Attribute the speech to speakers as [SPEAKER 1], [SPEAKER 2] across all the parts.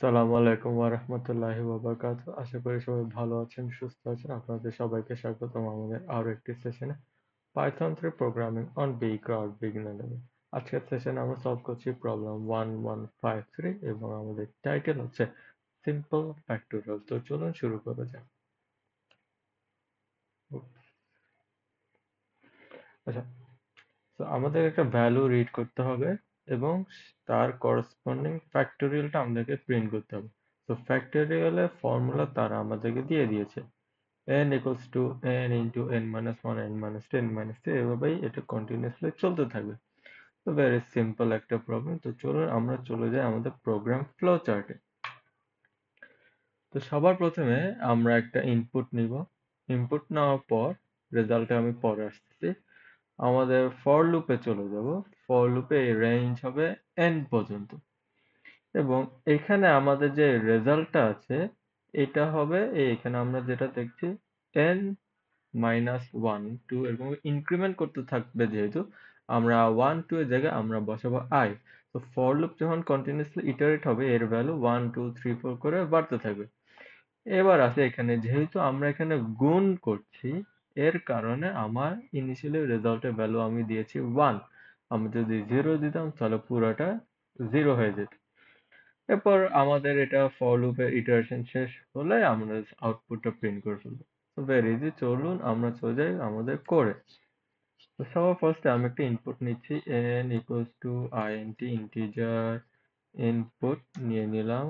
[SPEAKER 1] আসসালামু আলাইকুম ওয়া রাহমাতুল্লাহি ওয়া বারাকাতুহু। আশা করি সবাই ভালো আছেন, সুস্থ আছেন। আপনাদের সবাইকে স্বাগতম আমাদের আরো একটি সেশনে Python 3 programming on cloud beginner level. আজকের সেশনে আমরা সলভ করছি প্রবলেম 1153 এবং আমাদের টাইটেল হচ্ছে সিম্পল ফ্যাক্টোরিয়াল। তো চলুন শুরু করা যাক। আচ্ছা, তো আমাদের একটা ভ্যালু রিড করতে হবে এবং তার করসপন্ডিং ফ্যাক্টোরিয়ালটা আমাদেরকে প্রিন্ট করতে হবে। তো ফ্যাক্টোরিয়ালের ফর্মুলা তারা আমাদেরকে দিয়ে দিয়েছে। n equals to n into n minus 1 n minus 2 n minus 3 এভাবেই এটা কন্টিনিউয়াসলি চলতে থাকবে। তো ভেরি সিম্পল একটা প্রবলেম। তো চলুন আমরা চলে যাই আমাদের প্রোগ্রাম ফ্লো চার্টে। তো সবার প্রথমে আমরা একটা ইনপুট নিব। ইনপুট নেওয়ার পর রেজাল্টে আমি পরে আসতেছি। আমাদের ফর লুপে চলে যাব। ফর লুপে এই রেঞ্জ হবে n পর্যন্ত এবং এখানে আমাদের যে রেজাল্টটা আছে এটা হবে এখানে আমরা যেটা দেখছি n -1 2 এরকম ইনক্রিমেন্ট করতে থাকবে যেহেতু আমরা 1 2 এর জায়গায় আমরা বসাবো i। তো ফর লুপ যখন কন্টিনিউয়াসলি ইটারেট হবে এর ভ্যালু 1 2 3 4 করে বাড়তে থাকবে। এবার আছে এখানে যেহেতু আমরা এখানে গুণ করছি এর কারণে আমার ইনিশিয়ালি রেজাল্টের ভ্যালু আমি দিয়েছি 1। আমি যদি 0 দিতাম তাহলে পুরোটা 0 হয়ে যেত। এরপর আমাদের এটা ফর লুপের ইটারেশন শেষ হলে আমরা আউটপুটটা প্রিন্ট করে ফেলবো। তো ভেরি ইজি, চলুন আমরা চলে যাই আমাদের কোডে। তো সবার ফার্স্টে আমি একটা ইনপুট নিচ্ছি n equals to int integer input নিয়ে নিলাম।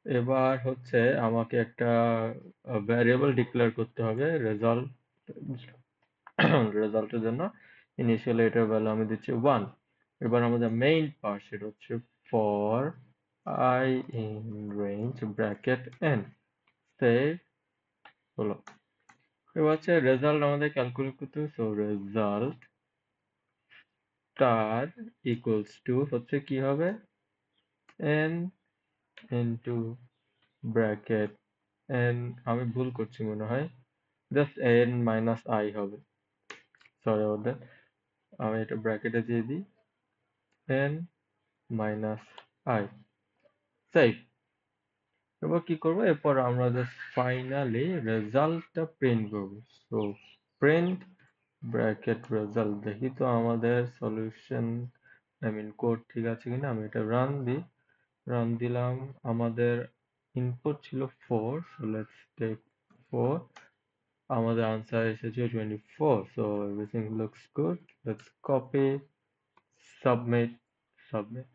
[SPEAKER 1] এবার হচ্ছে আমাকে একটা ভ্যারিয়েবল ডিক্লেয়ার করতে হবে রেজাল্ট রেজাল্টের জন্য। ইনিশিয়ালি এটার ভ্যালু আমি দিচ্ছি 1। এবার আমাদের মেইন পার্ট সেটা হচ্ছে for I in range bracket n save হলো। এবার হচ্ছে রেজাল্ট আমাদের ক্যালকুলেট করতে হবে। So result star equals to হচ্ছে কি হবে n ইনটু ব্র্যাকেট n, আমি ভুল করছি মনে হয়, জাস্ট n মাইনাস i হবে। সরি অ্যাবাউট দ্যাট, আমি এটা ব্র্যাকেটে দিয়ে দিই n মাইনাস i সেভ। এবার কি করবো, এরপর আমরা জাস্ট ফাইনালি রেজাল্টটা প্রিন্ট করবো। সো প্রিন্ট ব্র্যাকেট রেজাল্ট, দেখি তো আমাদের সলিউশন কোড ঠিক আছে কিনা। আমি এটা রান দিলাম। আমাদের ইনপুট ছিল 4, সো লেটস টেক 4। আমাদের আনসার এসেছে 24। So everything looks good. Let's copy, submit, submit,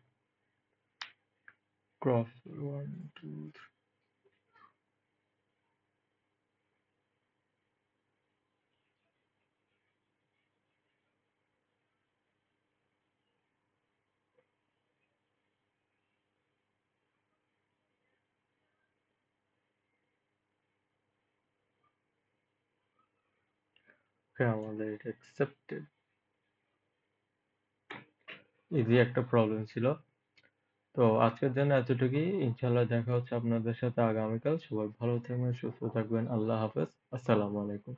[SPEAKER 1] cross 1 2 3। আমাদের এটা অ্যাকসেপ্টেড। ইজি একটা প্রবলেম ছিল। তো আজকের জন্য এতটুকুই। ইনশাল্লাহ দেখা হচ্ছে আপনাদের সাথে আগামীকাল। সবাই ভালো থাকবেন, সুস্থ থাকবেন। আল্লাহ হাফেজ। আসসালামু আলাইকুম।